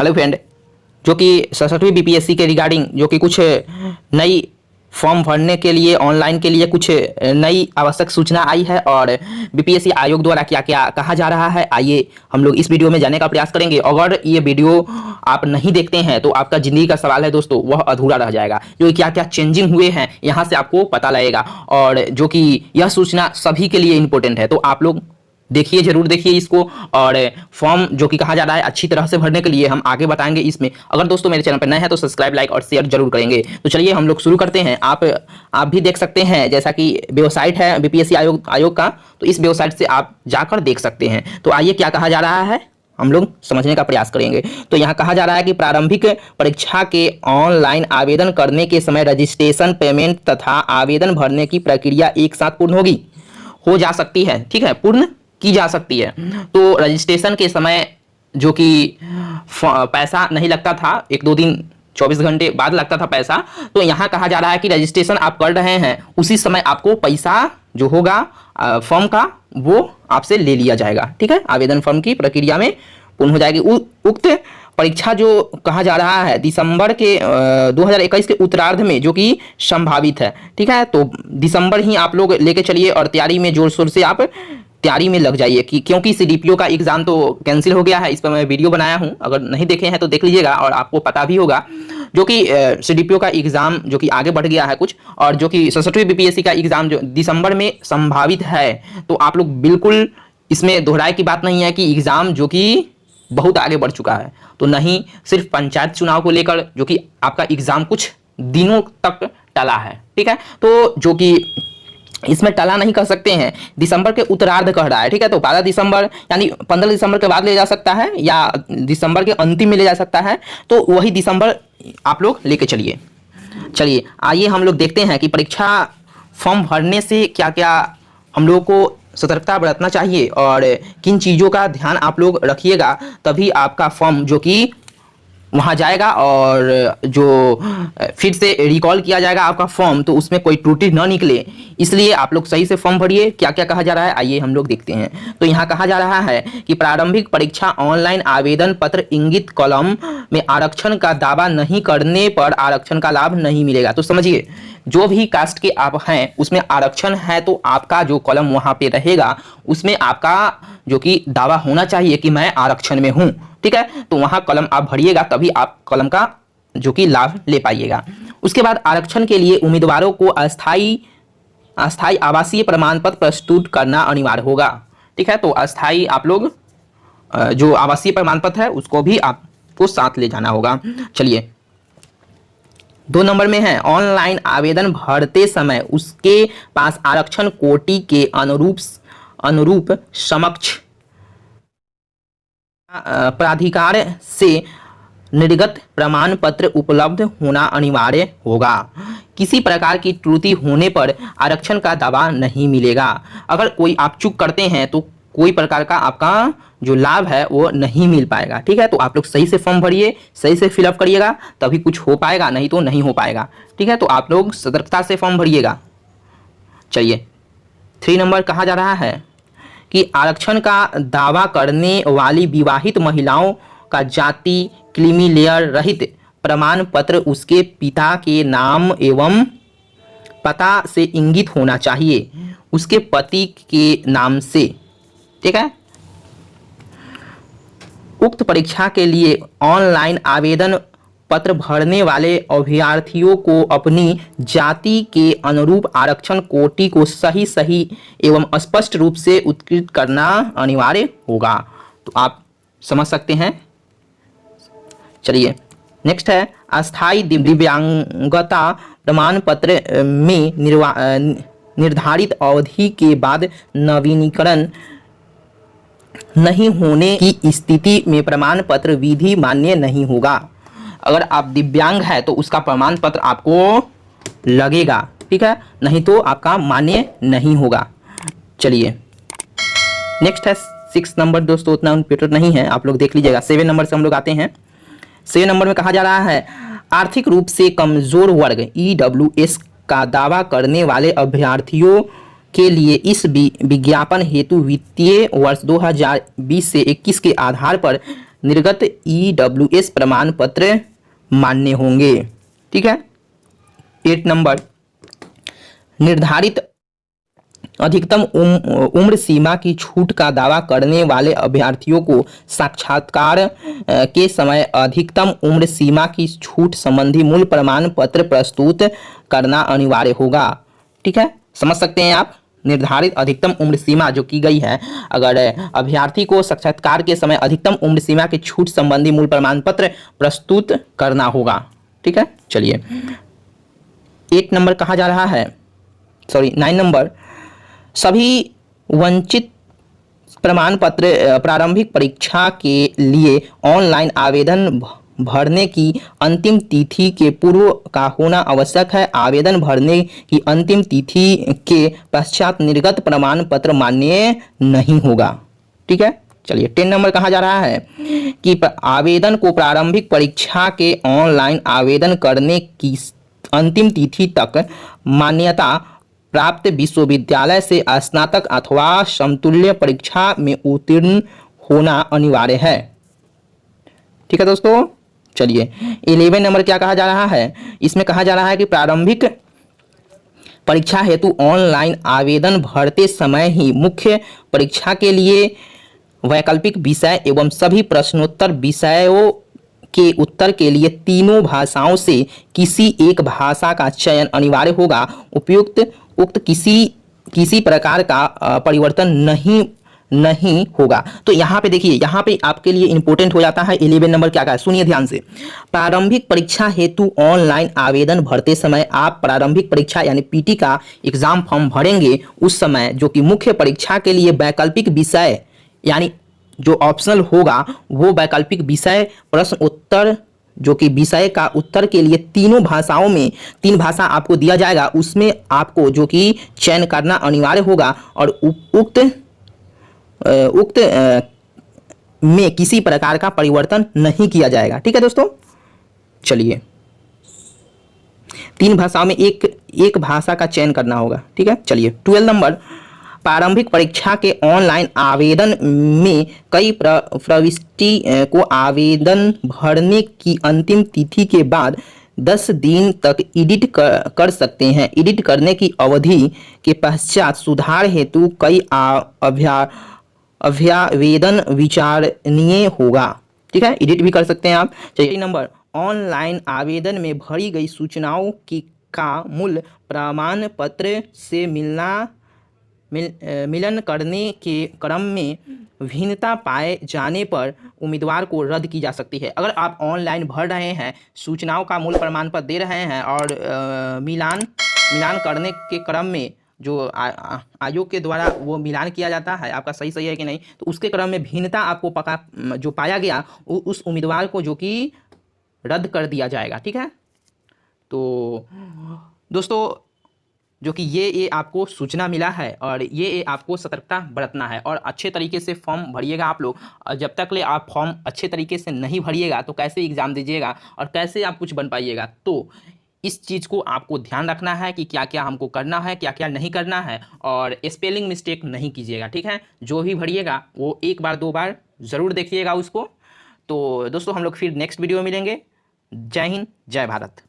Hello friend, जो कि 67वीं BPSC के रिगार्डिंग जो कि कुछ नई फॉर्म भरने के लिए ऑनलाइन के लिए कुछ नई आवश्यक सूचना आई है और बीपीएससी आयोग द्वारा क्या क्या कहा जा रहा है, आइए हम लोग इस वीडियो में जानने का प्रयास करेंगे। अगर ये वीडियो आप नहीं देखते हैं तो आपका ज़िंदगी का सवाल है दोस्तों, वह अधूरा रह जाएगा। जो क्या क्या चेंजिंग हुए हैं यहाँ से आपको पता लगेगा और जो कि यह सूचना सभी के लिए इंपॉर्टेंट है, तो आप लोग देखिए, जरूर देखिए इसको। और फॉर्म जो कि कहा जा रहा है अच्छी तरह से भरने के लिए हम आगे बताएंगे इसमें। अगर दोस्तों मेरे चैनल पर नए हैं तो सब्सक्राइब, लाइक और शेयर जरूर करेंगे। तो चलिए हम लोग शुरू करते हैं। आप भी देख सकते हैं, जैसा कि वेबसाइट है बीपीएससी आयोग का, तो इस वेबसाइट से आप जाकर देख सकते हैं। तो आइए क्या कहा जा रहा है हम लोग समझने का प्रयास करेंगे। तो यहाँ कहा जा रहा है कि प्रारंभिक परीक्षा के ऑनलाइन आवेदन करने के समय रजिस्ट्रेशन, पेमेंट तथा आवेदन भरने की प्रक्रिया एक साथ पूर्ण हो जा सकती है। ठीक है, पूर्ण की जा सकती है। तो रजिस्ट्रेशन के समय जो कि पैसा नहीं लगता था, 1-2 दिन 24 घंटे बाद लगता था पैसा, तो यहाँ कहा जा रहा है कि रजिस्ट्रेशन आप कर रहे हैं उसी समय आपको पैसा जो होगा फॉर्म का वो आपसे ले लिया जाएगा। ठीक है, आवेदन फॉर्म की प्रक्रिया में पूर्ण हो जाएगी। उक्त परीक्षा जो कहा जा रहा है दिसंबर के 2021 के उत्तरार्ध में जो कि संभावित है। ठीक है, तो दिसंबर ही आप लोग लेके चलिए और तैयारी में जोर शोर से आप तैयारी में लग जाइए कि क्योंकि सीडीपीओ का एग्जाम तो कैंसिल हो गया है। इस पर मैं वीडियो बनाया हूं, अगर नहीं देखे हैं तो देख लीजिएगा और आपको पता भी होगा जो कि सीडीपीओ का एग्जाम जो कि आगे बढ़ गया है कुछ, और जो कि 67वीं बीपीएससी का एग्जाम जो दिसंबर में संभावित है। तो आप लोग बिल्कुल इसमें दोहराए की बात नहीं है कि एग्जाम जो कि बहुत आगे बढ़ चुका है, तो नहीं, सिर्फ पंचायत चुनाव को लेकर जो कि आपका एग्जाम कुछ दिनों तक टला है। ठीक है, तो जो कि इसमें टला नहीं कर सकते हैं, दिसंबर के उत्तरार्ध कह रहा है। ठीक है, तो 12 दिसंबर यानी 15 दिसंबर के बाद ले जा सकता है या दिसंबर के अंतिम में ले जा सकता है, तो वही दिसंबर आप लोग लेके चलिए। चलिए आइए हम लोग देखते हैं कि परीक्षा फॉर्म भरने से क्या क्या हम लोगों को सतर्कता बरतना चाहिए और किन चीज़ों का ध्यान आप लोग रखिएगा, तभी आपका फॉर्म जो कि वहाँ जाएगा और जो फिर से रिकॉल किया जाएगा आपका फॉर्म, तो उसमें कोई त्रुटि न निकले, इसलिए आप लोग सही से फॉर्म भरिए। क्या क्या कहा जा रहा है आइए हम लोग देखते हैं। तो यहाँ कहा जा रहा है कि प्रारंभिक परीक्षा ऑनलाइन आवेदन पत्र इंगित कॉलम में आरक्षण का दावा नहीं करने पर आरक्षण का लाभ नहीं मिलेगा। तो समझिए, जो भी कास्ट के आप हैं उसमें आरक्षण है तो आपका जो कॉलम वहाँ पे रहेगा उसमें आपका जो कि दावा होना चाहिए कि मैं आरक्षण में हूँ। ठीक है, तो वहाँ कॉलम आप भरिएगा तभी आप कॉलम का जो कि लाभ ले पाइएगा। उसके बाद आरक्षण के लिए उम्मीदवारों को अस्थायी आवासीय प्रमाण पत्र प्रस्तुत करना अनिवार्य होगा। ठीक है, तो अस्थायी आप लोग जो आवासीय प्रमाण पत्र है उसको भी आपको साथ ले जाना होगा। चलिए 2 नंबर में है, ऑनलाइन आवेदन भरते समय उसके पास आरक्षण कोटि के अनुरूप समक्ष प्राधिकार से निर्गत प्रमाण पत्र उपलब्ध होना अनिवार्य होगा। किसी प्रकार की त्रुटि होने पर आरक्षण का दावा नहीं मिलेगा। अगर कोई आप चूक करते हैं तो कोई प्रकार का आपका जो लाभ है वो नहीं मिल पाएगा। ठीक है, तो आप लोग सही से फॉर्म भरिए, सही से फिलअप करिएगा तभी कुछ हो पाएगा, नहीं तो नहीं हो पाएगा। ठीक है, तो आप लोग सतर्कता से फॉर्म भरिएगा। चलिए 3 नंबर कहा जा रहा है कि आरक्षण का दावा करने वाली विवाहित महिलाओं का जाति क्रीमी लेयर रहित प्रमाण पत्र उसके पिता के नाम एवं पता से इंगित होना चाहिए, उसके पति के नाम से। ठीक है, उक्त परीक्षा के लिए ऑनलाइन आवेदन पत्र भरने वाले अभ्यर्थियों को अपनी जाति के अनुरूप आरक्षण कोटि को सही एवं स्पष्ट रूप से उत्कृत करना अनिवार्य होगा। तो आप समझ सकते हैं। चलिए नेक्स्ट है, अस्थायी दिव्यांगता प्रमाण पत्र में निर्धारित अवधि के बाद नवीनीकरण नहीं होने की स्थिति में प्रमाण पत्र विधि मान्य नहीं होगा। अगर आप दिव्यांग है तो उसका प्रमाण पत्र आपको लगेगा। ठीक है, नहीं तो आपका मान्य नहीं होगा। चलिए नेक्स्ट है 6 नंबर, दोस्तों उतना इंपॉर्टेंट नहीं है, आप लोग देख लीजिएगा। 7 नंबर से हम लोग आते हैं। 7 नंबर में कहा जा रहा है, आर्थिक रूप से कमजोर वर्ग EWS का दावा करने वाले अभ्यर्थियों के लिए इस विज्ञापन हेतु वित्तीय वर्ष 2020 से 21 के आधार पर निर्गत EWS प्रमाण पत्र मान्य होंगे। ठीक है। 8 नंबर, निर्धारित अधिकतम उम्र सीमा की छूट का दावा करने वाले अभ्यर्थियों को साक्षात्कार के समय अधिकतम उम्र सीमा की छूट संबंधी मूल प्रमाण पत्र प्रस्तुत करना अनिवार्य होगा। ठीक है, समझ सकते हैं आप। निर्धारित अधिकतम उम्र सीमा जो की गई है, अगर अभ्यर्थी को साक्षात्कार के समय अधिकतम उम्र सीमा की छूट संबंधी मूल प्रमाण पत्र प्रस्तुत करना होगा। ठीक है, चलिए 8 नंबर कहा जा रहा है, 9 नंबर, सभी वंचित प्रमाण पत्र प्रारंभिक परीक्षा के लिए ऑनलाइन आवेदन भरने की अंतिम तिथि के पूर्व का होना आवश्यक है। आवेदन भरने की अंतिम तिथि के पश्चात निर्गत प्रमाण पत्र मान्य नहीं होगा। ठीक है, चलिए 10 नंबर कहा जा रहा है कि आवेदन को प्रारंभिक परीक्षा के ऑनलाइन आवेदन करने की अंतिम तिथि तक मान्यता प्राप्त विश्वविद्यालय से स्नातक अथवा समतुल्य परीक्षा में उत्तीर्ण होना अनिवार्य है। ठीक है दोस्तों, चलिए 11 नंबर क्या कहा जा रहा है, इसमें कहा जा रहा है कि प्रारंभिक परीक्षा हेतु ऑनलाइन आवेदन भरते समय ही मुख्य परीक्षा के लिए वैकल्पिक विषय एवं सभी प्रश्नोत्तर विषयों के उत्तर के लिए तीनों भाषाओं से किसी एक भाषा का चयन अनिवार्य होगा। उक्त किसी प्रकार का परिवर्तन नहीं होगा। तो यहाँ पे देखिए, यहाँ पे आपके लिए इंपॉर्टेंट हो जाता है 11 नंबर क्या कहा है, सुनिए ध्यान से। प्रारंभिक परीक्षा हेतु ऑनलाइन आवेदन भरते समय आप प्रारंभिक परीक्षा यानी पीटी का एग्जाम फॉर्म भरेंगे, उस समय जो कि मुख्य परीक्षा के लिए वैकल्पिक विषय यानी जो ऑप्शनल होगा वो वैकल्पिक विषय प्रश्न उत्तर जो कि विषय का उत्तर के लिए तीनों भाषाओं में 3 भाषा आपको दिया जाएगा, उसमें आपको जो कि चयन करना अनिवार्य होगा और उक्त में किसी प्रकार का परिवर्तन नहीं किया जाएगा। ठीक है दोस्तों, चलिए 3 भाषाओं में एक भाषा का चयन करना होगा। ठीक है, चलिए 12 नंबर, प्रारंभिक परीक्षा के ऑनलाइन आवेदन में कई प्रविष्टि को आवेदन भरने की अंतिम तिथि के बाद 10 दिन तक एडिट कर सकते हैं। एडिट करने की अवधि के पश्चात सुधार हेतु कई अभ्यावेदन विचारणीय होगा। ठीक है, एडिट भी कर सकते हैं आप। चलिए नंबर, ऑनलाइन आवेदन में भरी गई सूचनाओं का मूल प्रमाण पत्र से मिलन करने के क्रम में भिन्नता पाए जाने पर उम्मीदवार को रद्द की जा सकती है। अगर आप ऑनलाइन भर रहे हैं, सूचनाओं का मूल प्रमाण पत्र दे रहे हैं और मिलान करने के क्रम में जो आयोग के द्वारा वो मिलान किया जाता है आपका सही है कि नहीं, तो उसके क्रम में भिन्नता आपको जो पाया गया उस उम्मीदवार को जो कि रद्द कर दिया जाएगा। ठीक है, तो दोस्तों जो कि ये आपको सूचना मिला है और ये आपको सतर्कता बरतना है और अच्छे तरीके से फॉर्म भरिएगा आप लोग। जब तक ले आप फॉर्म अच्छे तरीके से नहीं भरिएगा तो कैसे एग्ज़ाम दीजिएगा और कैसे आप कुछ बन पाइएगा। तो इस चीज़ को आपको ध्यान रखना है कि क्या क्या हमको करना है, क्या क्या नहीं करना है, और स्पेलिंग मिस्टेक नहीं कीजिएगा। ठीक है, जो भी भरिएगा वो 1 बार 2 बार ज़रूर देखिएगा उसको। तो दोस्तों हम लोग फिर नेक्स्ट वीडियो में मिलेंगे। जय हिंद, जय भारत।